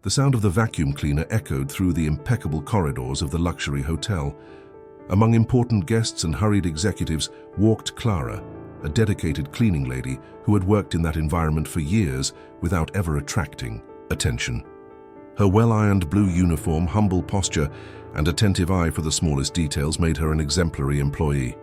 The sound of the vacuum cleaner echoed through the impeccable corridors of the luxury hotel. Among important guests and hurried executives walked Clara, a dedicated cleaning lady who had worked in that environment for years without ever attracting attention. Her well-ironed blue uniform, humble posture, and attentive eye for the smallest details made her an exemplary employee.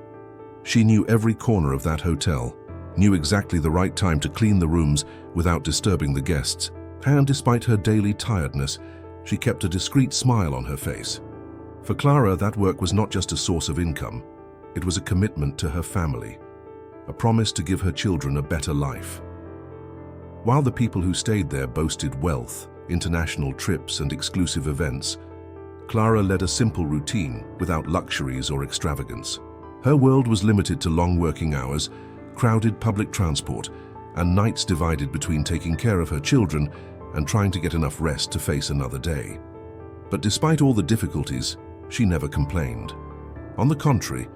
She knew every corner of that hotel, knew exactly the right time to clean the rooms without disturbing the guests, and despite her daily tiredness, she kept a discreet smile on her face. For Clara, that work was not just a source of income, it was a commitment to her family, a promise to give her children a better life. While the people who stayed there boasted wealth, international trips, and exclusive events, Clara led a simple routine without luxuries or extravagance. Her world was limited to long working hours, crowded public transport, and nights divided between taking care of her children and trying to get enough rest to face another day. But despite all the difficulties, she never complained. On the contrary,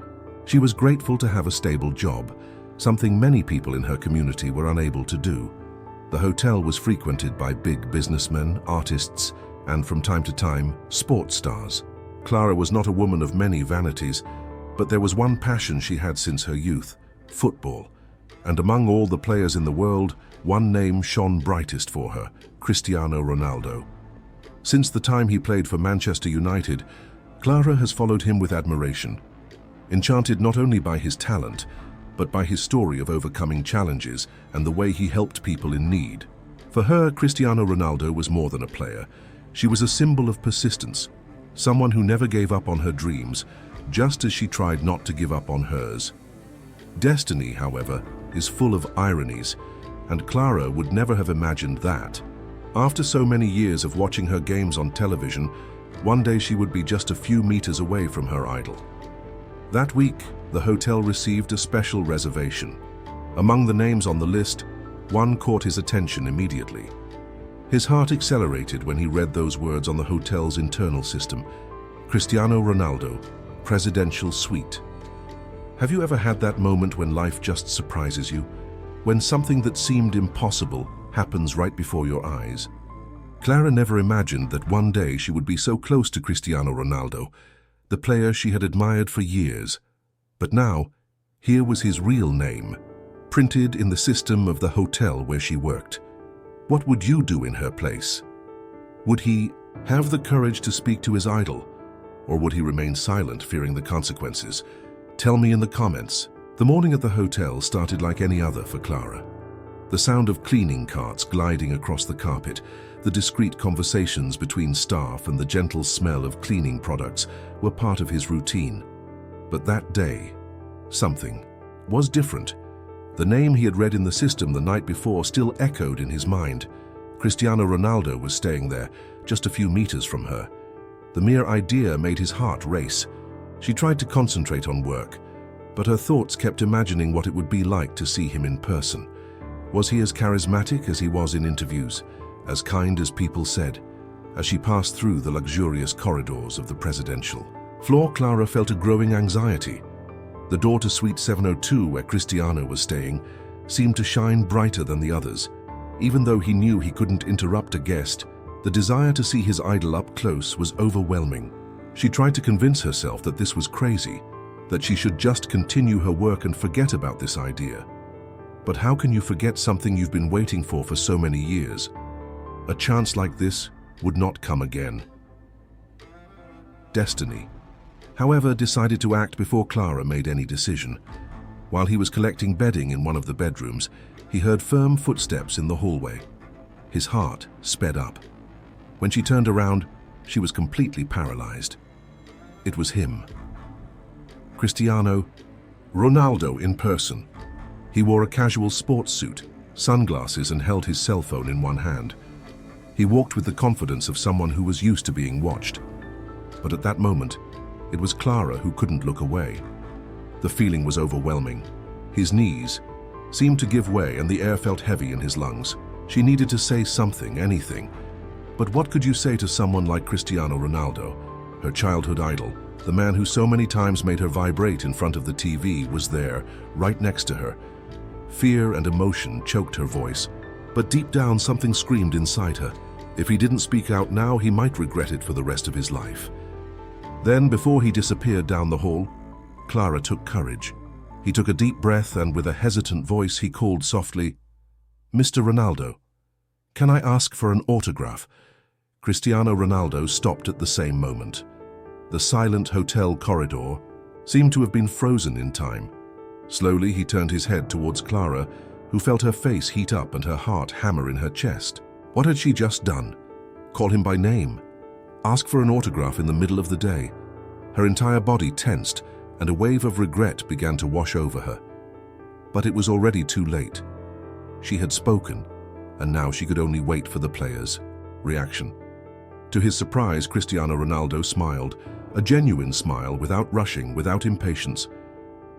she was grateful to have a stable job, something many people in her community were unable to do. The hotel was frequented by big businessmen, artists, and from time to time, sports stars. Clara was not a woman of many vanities, but there was one passion she had since her youth: football. And among all the players in the world, one name shone brightest for her: Cristiano Ronaldo. Since the time he played for Manchester United, Clara has followed him with admiration, enchanted not only by his talent, but by his story of overcoming challenges and the way he helped people in need. For her, Cristiano Ronaldo was more than a player. She was a symbol of persistence, someone who never gave up on her dreams, just as she tried not to give up on hers. Destiny, however, is full of ironies, and Clara would never have imagined that. After so many years of watching her games on television, one day she would be just a few meters away from her idol. That week, the hotel received a special reservation. Among the names on the list, one caught his attention immediately. His heart accelerated when he read those words on the hotel's internal system: Cristiano Ronaldo, Presidential Suite. Have you ever had that moment when life just surprises you? When something that seemed impossible happens right before your eyes? Clara never imagined that one day she would be so close to Cristiano Ronaldo, the player she had admired for years. But now, here was his real name, printed in the system of the hotel where she worked. What would you do in her place? Would he have the courage to speak to his idol? Or would he remain silent, fearing the consequences? Tell me in the comments. The morning at the hotel started like any other for Clara. The sound of cleaning carts gliding across the carpet, the discreet conversations between staff, and the gentle smell of cleaning products were part of his routine. But that day, something was different. The name he had read in the system the night before still echoed in his mind. Cristiano Ronaldo was staying there, just a few meters from her. The mere idea made his heart race. She tried to concentrate on work, but her thoughts kept imagining what it would be like to see him in person. Was he as charismatic as he was in interviews, as kind as people said? As she passed through the luxurious corridors of the presidential floor, Clara felt a growing anxiety. The door to Suite 702, where Cristiano was staying, seemed to shine brighter than the others. Even though he knew he couldn't interrupt a guest, the desire to see his idol up close was overwhelming. She tried to convince herself that this was crazy, that she should just continue her work and forget about this idea. But how can you forget something you've been waiting for so many years? A chance like this would not come again. Destiny, however, decided to act before Clara made any decision. While he was collecting bedding in one of the bedrooms, he heard firm footsteps in the hallway. His heart sped up. When she turned around, she was completely paralyzed. It was him. Cristiano Ronaldo in person. He wore a casual sports suit, sunglasses, and held his cell phone in one hand. He walked with the confidence of someone who was used to being watched. But at that moment, it was Clara who couldn't look away. The feeling was overwhelming. His knees seemed to give way and the air felt heavy in his lungs. She needed to say something, anything. But what could you say to someone like Cristiano Ronaldo? Her childhood idol, the man who so many times made her vibrate in front of the TV, was there, right next to her. Fear and emotion choked her voice, but deep down something screamed inside her. If he didn't speak out now, he might regret it for the rest of his life. Then, before he disappeared down the hall, Clara took courage. He took a deep breath and with a hesitant voice he called softly, "Mr. Ronaldo, can I ask for an autograph?" Cristiano Ronaldo stopped at the same moment. The silent hotel corridor seemed to have been frozen in time. Slowly he turned his head towards Clara, who felt her face heat up and her heart hammer in her chest. What had she just done? Call him by name? Ask for an autograph in the middle of the day? Her entire body tensed, and a wave of regret began to wash over her. But it was already too late. She had spoken, and now she could only wait for the players' reaction. To his surprise, Cristiano Ronaldo smiled, a genuine smile, without rushing, without impatience.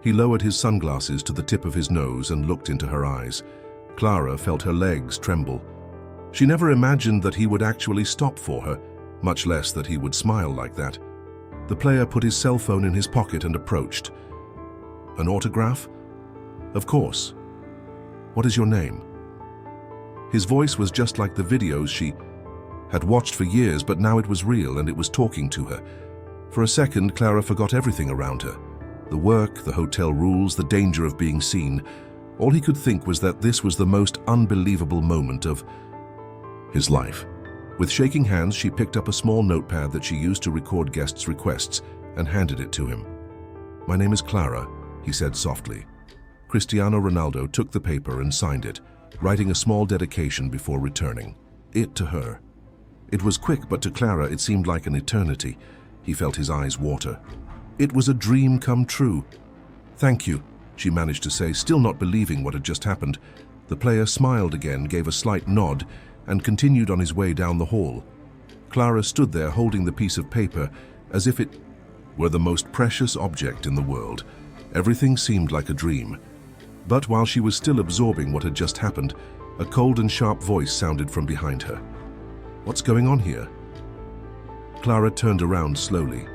He lowered his sunglasses to the tip of his nose and looked into her eyes. Clara felt her legs tremble. She never imagined that he would actually stop for her, much less that he would smile like that. The player put his cell phone in his pocket and approached. "An autograph?" "Of course. What is your name?" His voice was just like the videos she had watched for years, but now it was real and it was talking to her. For a second, Clara forgot everything around her. The work, the hotel rules, the danger of being seen. All he could think was that this was the most unbelievable moment of his life. With shaking hands, she picked up a small notepad that she used to record guests' requests and handed it to him. "My name is Clara," he said softly. Cristiano Ronaldo took the paper and signed it, writing a small dedication before returning it to her. It was quick, but to Clara it seemed like an eternity. He felt his eyes water. It was a dream come true. "Thank you," she managed to say, still not believing what had just happened. The player smiled again, gave a slight nod, and continued on his way down the hall. Clara stood there holding the piece of paper as if it were the most precious object in the world. Everything seemed like a dream. But while she was still absorbing what had just happened, a cold and sharp voice sounded from behind her. "What's going on here?" Clara turned around slowly.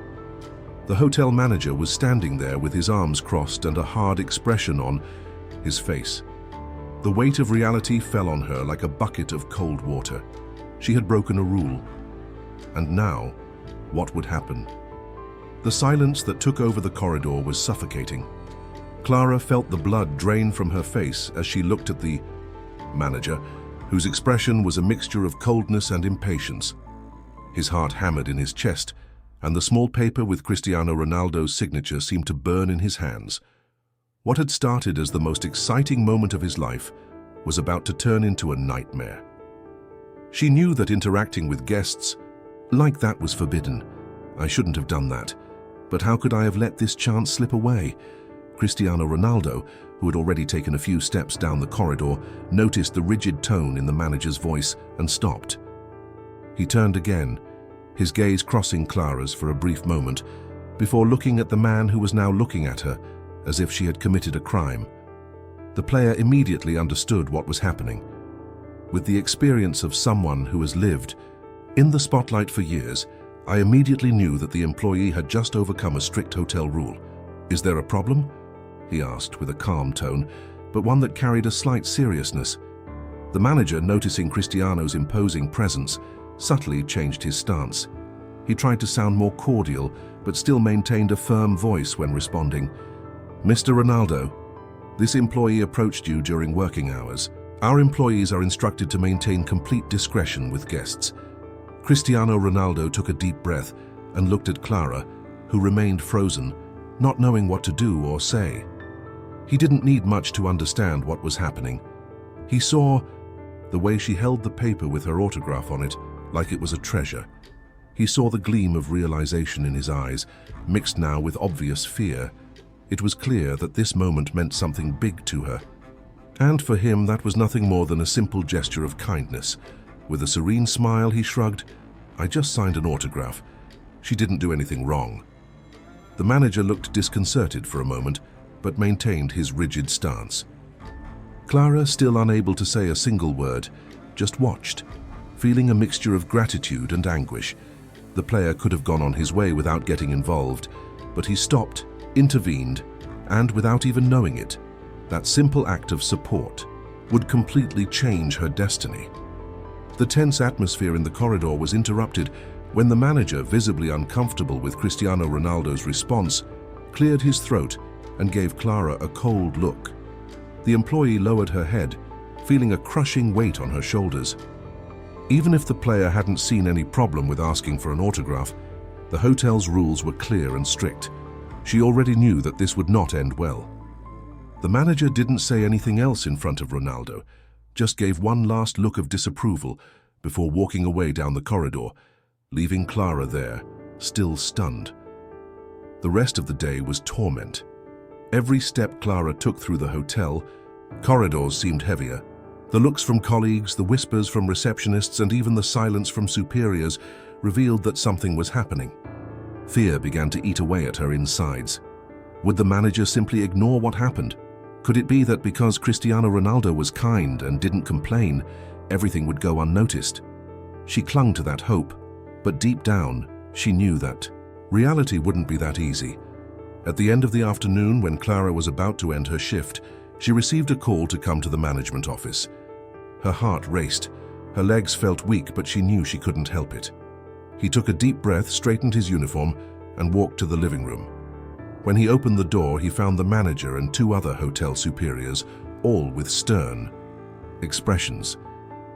The hotel manager was standing there with his arms crossed and a hard expression on his face. The weight of reality fell on her like a bucket of cold water. She had broken a rule. And now, what would happen? The silence that took over the corridor was suffocating. Clara felt the blood drain from her face as she looked at the manager, whose expression was a mixture of coldness and impatience. His heart hammered in his chest, and the small paper with Cristiano Ronaldo's signature seemed to burn in his hands. What had started as the most exciting moment of his life was about to turn into a nightmare. She knew that interacting with guests like that was forbidden. I shouldn't have done that. But how could I have let this chance slip away? Cristiano Ronaldo, who had already taken a few steps down the corridor, noticed the rigid tone in the manager's voice and stopped. He turned again, his gaze crossing Clara's for a brief moment, before looking at the man who was now looking at her as if she had committed a crime. The player immediately understood what was happening. With the experience of someone who has lived in the spotlight for years, I immediately knew that the employee had just overcome a strict hotel rule. "Is there a problem?" he asked with a calm tone, but one that carried a slight seriousness. The manager, noticing Cristiano's imposing presence, subtly changed his stance. He tried to sound more cordial, but still maintained a firm voice when responding. "Mr. Ronaldo, this employee approached you during working hours. Our employees are instructed to maintain complete discretion with guests." Cristiano Ronaldo took a deep breath and looked at Clara, who remained frozen, not knowing what to do or say. He didn't need much to understand what was happening. He saw the way she held the paper with her autograph on it like it was a treasure. He saw the gleam of realization in his eyes, mixed now with obvious fear. It was clear that this moment meant something big to her. And for him, that was nothing more than a simple gesture of kindness. With a serene smile, he shrugged, "I just signed an autograph. She didn't do anything wrong." The manager looked disconcerted for a moment, but maintained his rigid stance. Clara, still unable to say a single word, just watched, feeling a mixture of gratitude and anguish. The player could have gone on his way without getting involved, but he stopped, intervened, and without even knowing it, that simple act of support would completely change her destiny. The tense atmosphere in the corridor was interrupted when the manager, visibly uncomfortable with Cristiano Ronaldo's response, cleared his throat and gave Clara a cold look. The employee lowered her head, feeling a crushing weight on her shoulders. Even if the player hadn't seen any problem with asking for an autograph, the hotel's rules were clear and strict. She already knew that this would not end well. The manager didn't say anything else in front of Ronaldo, just gave one last look of disapproval before walking away down the corridor, leaving Clara there, still stunned. The rest of the day was torment. Every step Clara took through the hotel, corridors seemed heavier. The looks from colleagues, the whispers from receptionists, and even the silence from superiors revealed that something was happening. Fear began to eat away at her insides. Would the manager simply ignore what happened? Could it be that because Cristiano Ronaldo was kind and didn't complain, everything would go unnoticed? She clung to that hope, but deep down, she knew that reality wouldn't be that easy. At the end of the afternoon, when Clara was about to end her shift, she received a call to come to the management office. Her heart raced. Her legs felt weak, but she knew she couldn't help it. He took a deep breath, straightened his uniform, and walked to the living room. When he opened the door, he found the manager and two other hotel superiors, all with stern expressions.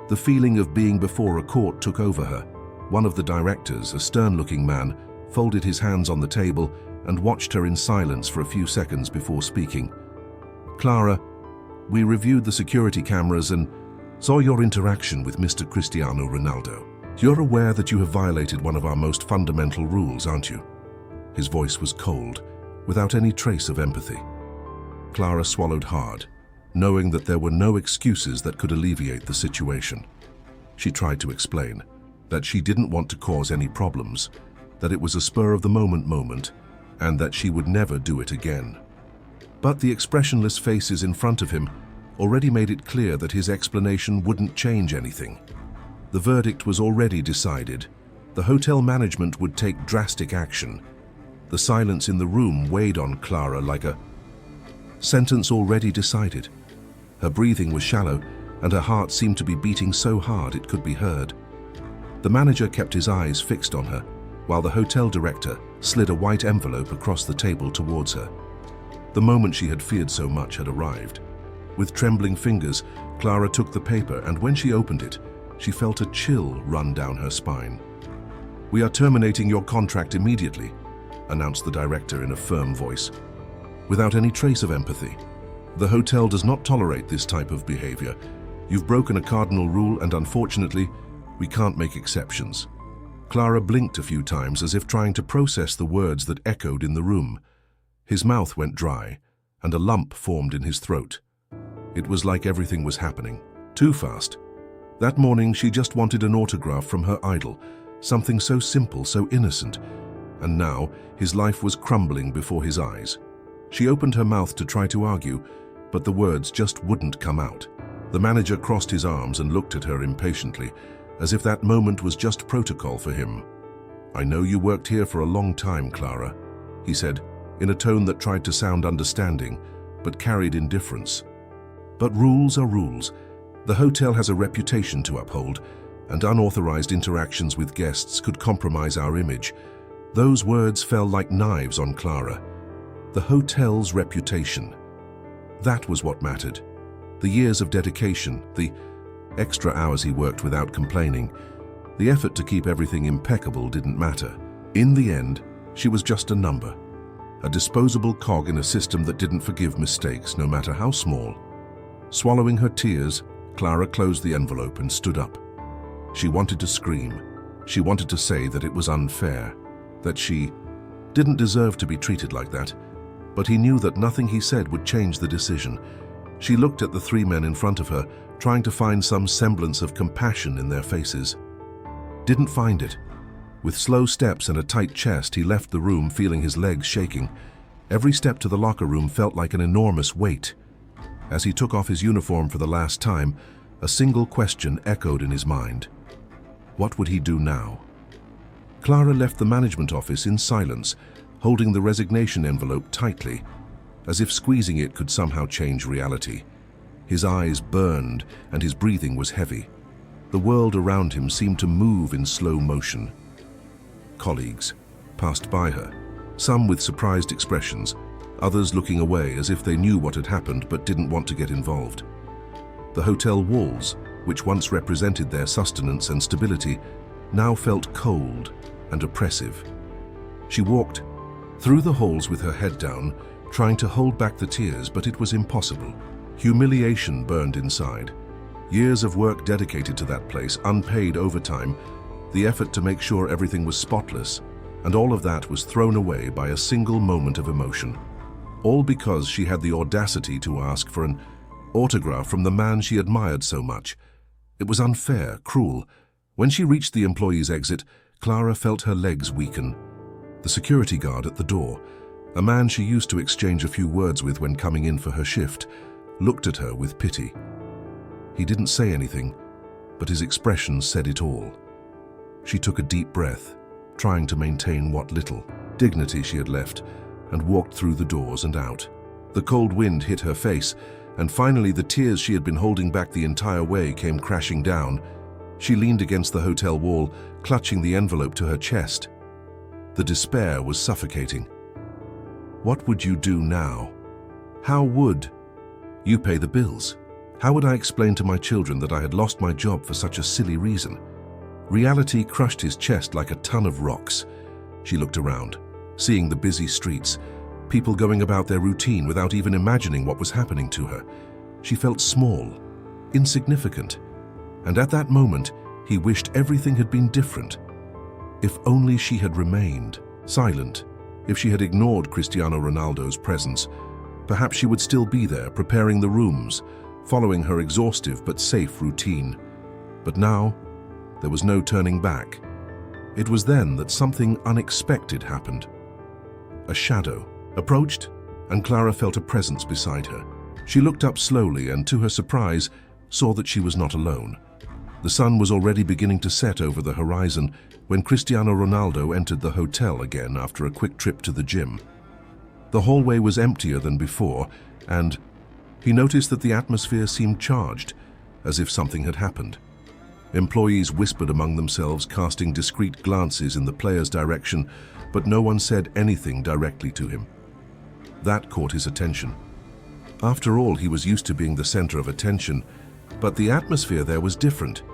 The feeling of being before a court took over her. One of the directors, a stern-looking man, folded his hands on the table and watched her in silence for a few seconds before speaking. "Clara, we reviewed the security cameras and saw your interaction with Mr. Cristiano Ronaldo. You're aware that you have violated one of our most fundamental rules, aren't you?" His voice was cold, without any trace of empathy. Clara swallowed hard, knowing that there were no excuses that could alleviate the situation. She tried to explain that she didn't want to cause any problems, that it was a spur-of-the-moment moment, and that she would never do it again. But the expressionless faces in front of him already made it clear that his explanation wouldn't change anything. The verdict was already decided. The hotel management would take drastic action. The silence in the room weighed on Clara like a sentence already decided. Her breathing was shallow, and her heart seemed to be beating so hard it could be heard. The manager kept his eyes fixed on her, while the hotel director slid a white envelope across the table towards her. The moment she had feared so much had arrived. With trembling fingers, Clara took the paper, and when she opened it, she felt a chill run down her spine. "We are terminating your contract immediately," announced the director in a firm voice. Without any trace of empathy. "The hotel does not tolerate this type of behavior. You've broken a cardinal rule, and unfortunately, we can't make exceptions." Clara blinked a few times as if trying to process the words that echoed in the room. His mouth went dry, and a lump formed in his throat. It was like everything was happening too fast. That morning, she just wanted an autograph from her idol, something so simple, so innocent. And now, his life was crumbling before his eyes. She opened her mouth to try to argue, but the words just wouldn't come out. The manager crossed his arms and looked at her impatiently, as if that moment was just protocol for him. "I know you worked here for a long time, Clara," he said, in a tone that tried to sound understanding, but carried indifference. "But rules are rules. The hotel has a reputation to uphold, and unauthorized interactions with guests could compromise our image." Those words fell like knives on Clara. The hotel's reputation. That was what mattered. The years of dedication, the extra hours he worked without complaining, the effort to keep everything impeccable didn't matter. In the end, she was just a number, a disposable cog in a system that didn't forgive mistakes, no matter how small. Swallowing her tears, Clara closed the envelope and stood up. She wanted to scream. She wanted to say that it was unfair, that she didn't deserve to be treated like that, but he knew that nothing he said would change the decision. She looked at the three men in front of her, trying to find some semblance of compassion in their faces. Didn't find it. With slow steps and a tight chest, he left the room, feeling his legs shaking. Every step to the locker room felt like an enormous weight. As he took off his uniform for the last time, a single question echoed in his mind. What would he do now? Clara left the management office in silence, holding the resignation envelope tightly, as if squeezing it could somehow change reality. His eyes burned and his breathing was heavy. The world around him seemed to move in slow motion. Colleagues passed by her, some with surprised expressions, others looking away as if they knew what had happened but didn't want to get involved. The hotel walls, which once represented their sustenance and stability, now felt cold and oppressive. She walked through the halls with her head down, trying to hold back the tears, but it was impossible. Humiliation burned inside. Years of work dedicated to that place, unpaid overtime, the effort to make sure everything was spotless, and all of that was thrown away by a single moment of emotion. All because she had the audacity to ask for an autograph from the man she admired so much. It was unfair, cruel. When she reached the employee's exit, Clara felt her legs weaken. The security guard at the door, a man she used to exchange a few words with when coming in for her shift, looked at her with pity. He didn't say anything, but his expression said it all. She took a deep breath, trying to maintain what little dignity she had left, and walked through the doors and out. The cold wind hit her face, and finally the tears she had been holding back the entire way came crashing down. She leaned against the hotel wall, clutching the envelope to her chest. The despair was suffocating. What would you do now? How would you pay the bills? How would I explain to my children that I had lost my job for such a silly reason? Reality crushed his chest like a ton of rocks. She looked around, seeing the busy streets, people going about their routine without even imagining what was happening to her. She felt small, insignificant, and at that moment, he wished everything had been different. If only she had remained silent, if she had ignored Cristiano Ronaldo's presence, perhaps she would still be there, preparing the rooms, following her exhaustive but safe routine. But now, there was no turning back. It was then that something unexpected happened. A shadow approached, and Clara felt a presence beside her. She looked up slowly and, to her surprise, saw that she was not alone. The sun was already beginning to set over the horizon when Cristiano Ronaldo entered the hotel again after a quick trip to the gym. The hallway was emptier than before, and he noticed that the atmosphere seemed charged, as if something had happened. Employees whispered among themselves, casting discreet glances in the player's direction, but no one said anything directly to him. That caught his attention. After all, he was used to being the center of attention, but the atmosphere there was different.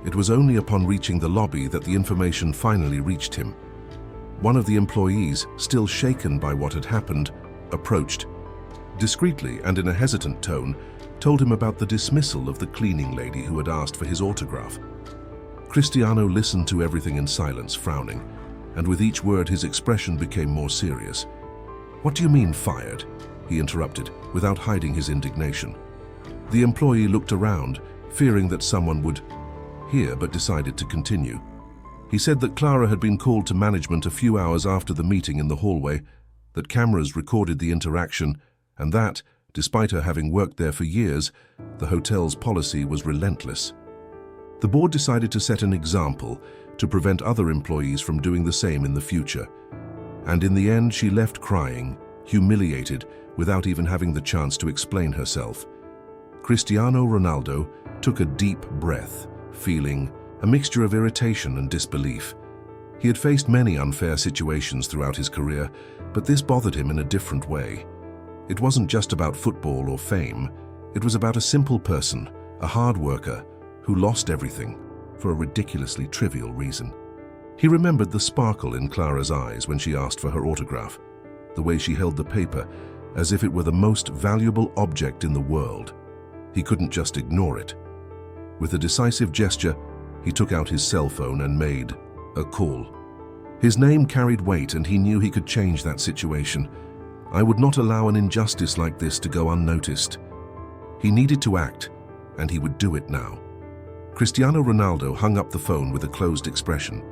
It was only upon reaching the lobby that the information finally reached him. One of the employees, still shaken by what had happened, approached. Discreetly and in a hesitant tone, told him about the dismissal of the cleaning lady who had asked for his autograph. Cristiano listened to everything in silence, frowning, and with each word his expression became more serious. "What do you mean, fired?" he interrupted, without hiding his indignation. The employee looked around, fearing that someone would hear, but decided to continue. He said that Clara had been called to management a few hours after the meeting in the hallway, that cameras recorded the interaction, and that, despite her having worked there for years, the hotel's policy was relentless. The board decided to set an example to prevent other employees from doing the same in the future. And in the end, she left crying, humiliated, without even having the chance to explain herself. Cristiano Ronaldo took a deep breath, feeling a mixture of irritation and disbelief. He had faced many unfair situations throughout his career, but this bothered him in a different way. It wasn't just about football or fame. It was about a simple person, a hard worker, who lost everything for a ridiculously trivial reason. He remembered the sparkle in Clara's eyes when she asked for her autograph, the way she held the paper as if it were the most valuable object in the world. He couldn't just ignore it. With a decisive gesture, he took out his cell phone and made a call. His name carried weight, and he knew he could change that situation. I would not allow an injustice like this to go unnoticed. He needed to act, and he would do it now. Cristiano Ronaldo hung up the phone with a closed expression.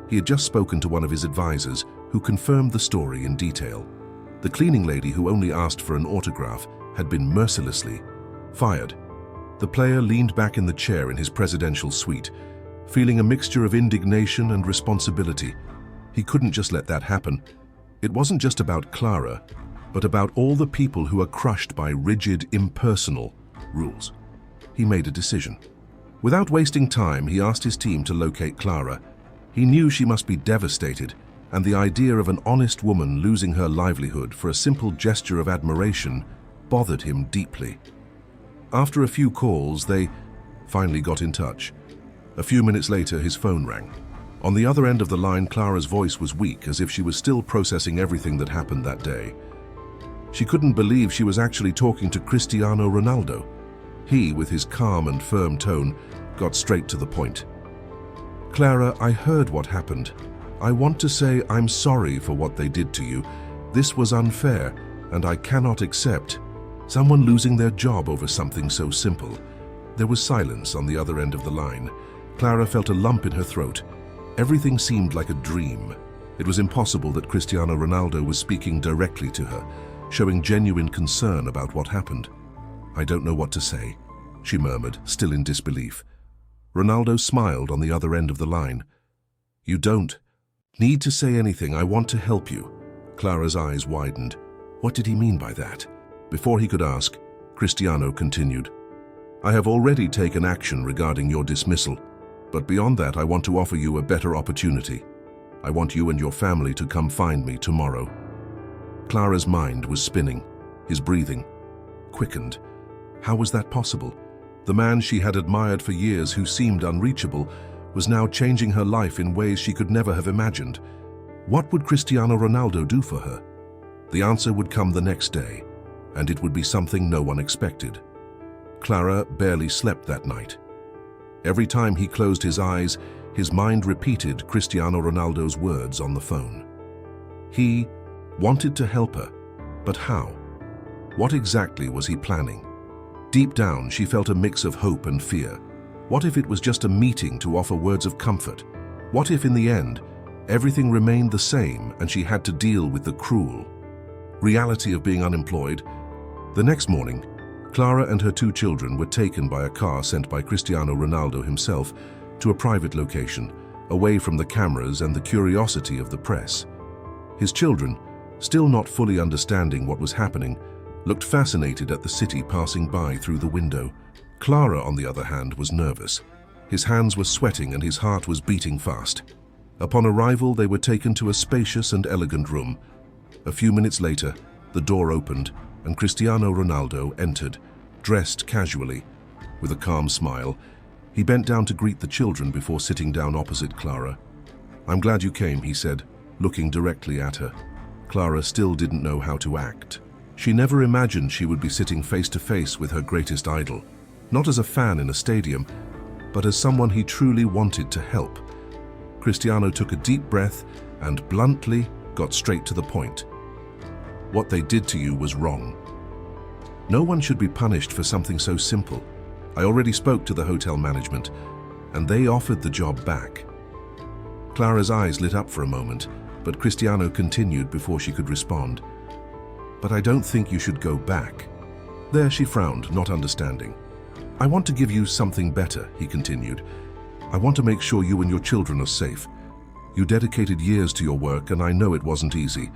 He had just spoken to one of his advisors, who confirmed the story in detail. The cleaning lady who only asked for an autograph had been mercilessly fired. The player leaned back in the chair in his presidential suite, feeling a mixture of indignation and responsibility. He couldn't just let that happen. It wasn't just about Clara, but about all the people who are crushed by rigid, impersonal rules. He made a decision. Without wasting time, he asked his team to locate Clara. He knew she must be devastated, and the idea of an honest woman losing her livelihood for a simple gesture of admiration bothered him deeply. After a few calls, they finally got in touch. A few minutes later, his phone rang. On the other end of the line, Clara's voice was weak, as if she was still processing everything that happened that day. She couldn't believe she was actually talking to Cristiano Ronaldo. He, with his calm and firm tone, got straight to the point. "Clara, I heard what happened. I want to say I'm sorry for what they did to you. This was unfair, and I cannot accept someone losing their job over something so simple." There was silence on the other end of the line. Clara felt a lump in her throat. Everything seemed like a dream. It was impossible that Cristiano Ronaldo was speaking directly to her, showing genuine concern about what happened. "I don't know what to say," she murmured, still in disbelief. Ronaldo smiled on the other end of the line. "You don't need to say anything. I want to help you." Clara's eyes widened. What did he mean by that? Before he could ask, Cristiano continued, "I have already taken action regarding your dismissal, but beyond that I want to offer you a better opportunity. I want you and your family to come find me tomorrow." Clara's mind was spinning. His breathing quickened. How was that possible? The man she had admired for years, who seemed unreachable, was now changing her life in ways she could never have imagined. What would Cristiano Ronaldo do for her? The answer would come the next day, and it would be something no one expected. Clara barely slept that night. Every time he closed his eyes, his mind repeated Cristiano Ronaldo's words on the phone. He wanted to help her, but how? What exactly was he planning? Deep down, she felt a mix of hope and fear. What if it was just a meeting to offer words of comfort? What if, in the end, everything remained the same and she had to deal with the cruel reality of being unemployed? The next morning, Clara and her 2 children were taken by a car sent by Cristiano Ronaldo himself to a private location, away from the cameras and the curiosity of the press. His children, still not fully understanding what was happening, looked fascinated at the city passing by through the window. Clara, on the other hand, was nervous. His hands were sweating and his heart was beating fast. Upon arrival, they were taken to a spacious and elegant room. A few minutes later, the door opened and Cristiano Ronaldo entered, dressed casually. With a calm smile, he bent down to greet the children before sitting down opposite Clara. "I'm glad you came," he said, looking directly at her. Clara still didn't know how to act. She never imagined she would be sitting face to face with her greatest idol, not as a fan in a stadium, but as someone he truly wanted to help. Cristiano took a deep breath and bluntly got straight to the point. "What they did to you was wrong. No one should be punished for something so simple. I already spoke to the hotel management, and they offered the job back." Clara's eyes lit up for a moment, but Cristiano continued before she could respond. "But I don't think you should go back." There she frowned, not understanding. "I want to give you something better," he continued. "I want to make sure you and your children are safe. You dedicated years to your work, and I know it wasn't easy,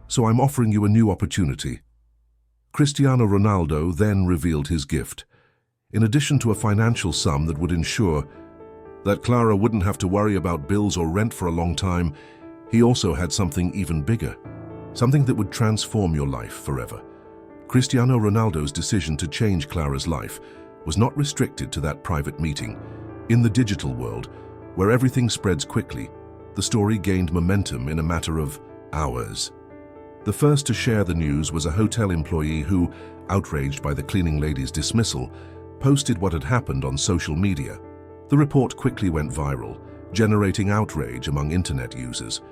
so I'm offering you a new opportunity." Cristiano Ronaldo then revealed his gift. In addition to a financial sum that would ensure that Clara wouldn't have to worry about bills or rent for a long time, he also had something even bigger. Something that would transform your life forever. Cristiano Ronaldo's decision to change Clara's life was not restricted to that private meeting. In the digital world, where everything spreads quickly, the story gained momentum in a matter of hours. The first to share the news was a hotel employee who, outraged by the cleaning lady's dismissal, posted what had happened on social media. The report quickly went viral, generating outrage among internet users.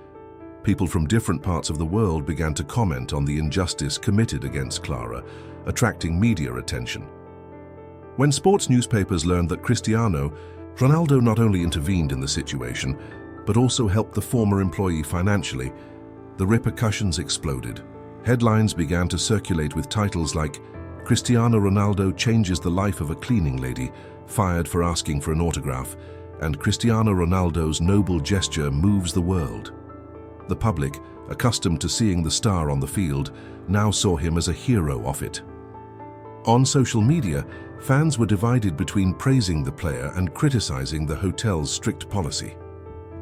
People from different parts of the world began to comment on the injustice committed against Clara, attracting media attention. When sports newspapers learned that Cristiano Ronaldo not only intervened in the situation, but also helped the former employee financially, the repercussions exploded. Headlines began to circulate with titles like "Cristiano Ronaldo changes the life of a cleaning lady, fired for asking for an autograph," and "Cristiano Ronaldo's noble gesture moves the world." The public, accustomed to seeing the star on the field, now saw him as a hero of it. On social media, Fans were divided between praising the player and criticizing the hotel's strict policy.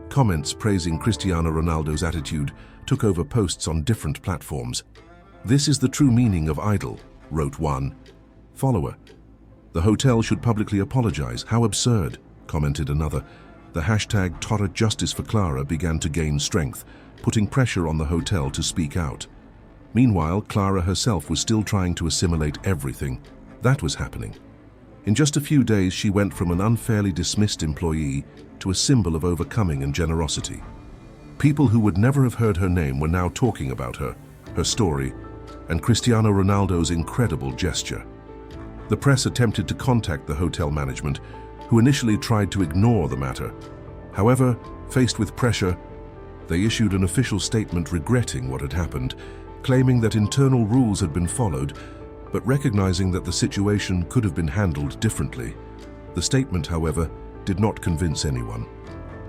Comments praising Cristiano Ronaldo's attitude took over posts on different platforms. "This is the true meaning of idol," wrote one follower. "The hotel should publicly apologize. How absurd," commented another. The hashtag Torra Justice for Clara began to gain strength, putting pressure on the hotel to speak out. Meanwhile, Clara herself was still trying to assimilate everything that was happening. In just a few days, she went from an unfairly dismissed employee to a symbol of overcoming and generosity. People who would never have heard her name were now talking about her, her story, and Cristiano Ronaldo's incredible gesture. The press attempted to contact the hotel management, who initially tried to ignore the matter. However, faced with pressure, they issued an official statement regretting what had happened, claiming that internal rules had been followed, but recognizing that the situation could have been handled differently. The statement, however, did not convince anyone.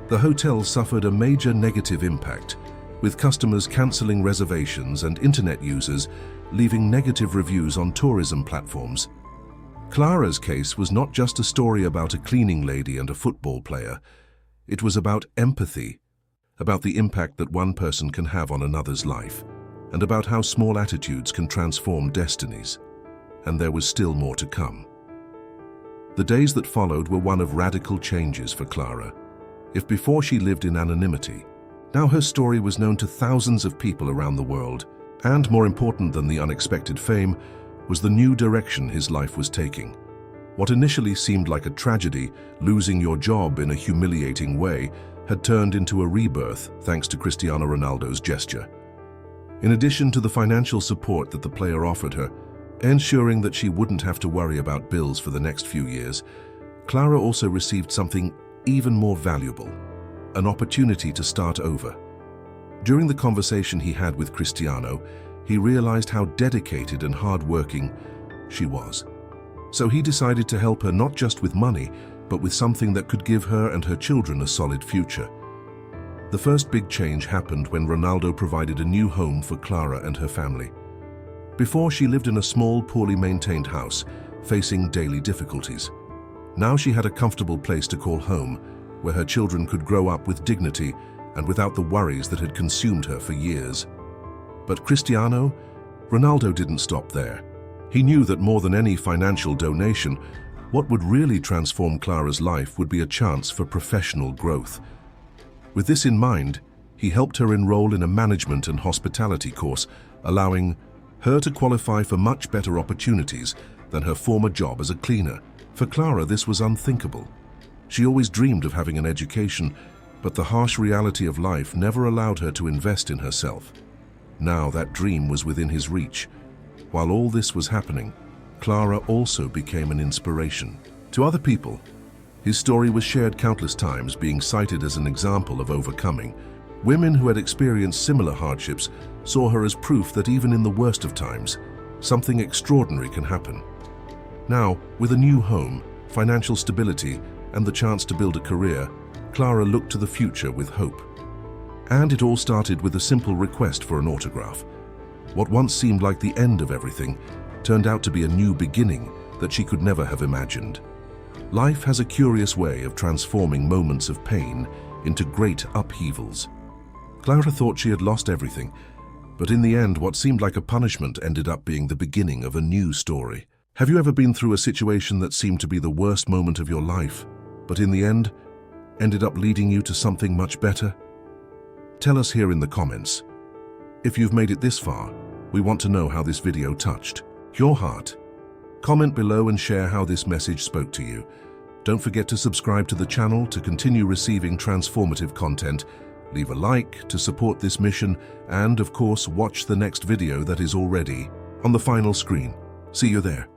The hotel suffered a major negative impact, with customers canceling reservations and internet users leaving negative reviews on tourism platforms. Clara's case was not just a story about a cleaning lady and a football player. It was about empathy, about the impact that one person can have on another's life, and about how small attitudes can transform destinies. And there was still more to come. The days that followed were one of radical changes for Clara. If before she lived in anonymity, now her story was known to thousands of people around the world, and more important than the unexpected fame was the new direction his life was taking. What initially seemed like a tragedy, losing your job in a humiliating way, had turned into a rebirth thanks to Cristiano Ronaldo's gesture. In addition to the financial support that the player offered her, ensuring that she wouldn't have to worry about bills for the next few years, Clara also received something even more valuable, an opportunity to start over. During the conversation he had with Cristiano, he realized how dedicated and hardworking she was. So he decided to help her not just with money, but with something that could give her and her children a solid future. The first big change happened when Ronaldo provided a new home for Clara and her family. Before, she lived in a small, poorly maintained house, facing daily difficulties. Now she had a comfortable place to call home, where her children could grow up with dignity and without the worries that had consumed her for years. But Ronaldo didn't stop there. He knew that more than any financial donation, what would really transform Clara's life would be a chance for professional growth. With this in mind, he helped her enroll in a management and hospitality course, allowing her to qualify for much better opportunities than her former job as a cleaner. For Clara, this was unthinkable. She always dreamed of having an education, but the harsh reality of life never allowed her to invest in herself. Now that dream was within his reach. While all this was happening, Clara also became an inspiration to other people. His story was shared countless times, being cited as an example of overcoming. Women who had experienced similar hardships saw her as proof that even in the worst of times, something extraordinary can happen. Now, with a new home, financial stability, and the chance to build a career, Clara looked to the future with hope. And it all started with a simple request for an autograph. What once seemed like the end of everything turned out to be a new beginning that she could never have imagined. Life has a curious way of transforming moments of pain into great upheavals. Clara thought she had lost everything, but in the end, what seemed like a punishment ended up being the beginning of a new story. Have you ever been through a situation that seemed to be the worst moment of your life, but in the end, ended up leading you to something much better? Tell us here in the comments. If you've made it this far, we want to know how this video touched your heart. Comment below and share how this message spoke to you. Don't forget to subscribe to the channel to continue receiving transformative content. Leave a like to support this mission, and of course, watch the next video that is already on the final screen. See you there.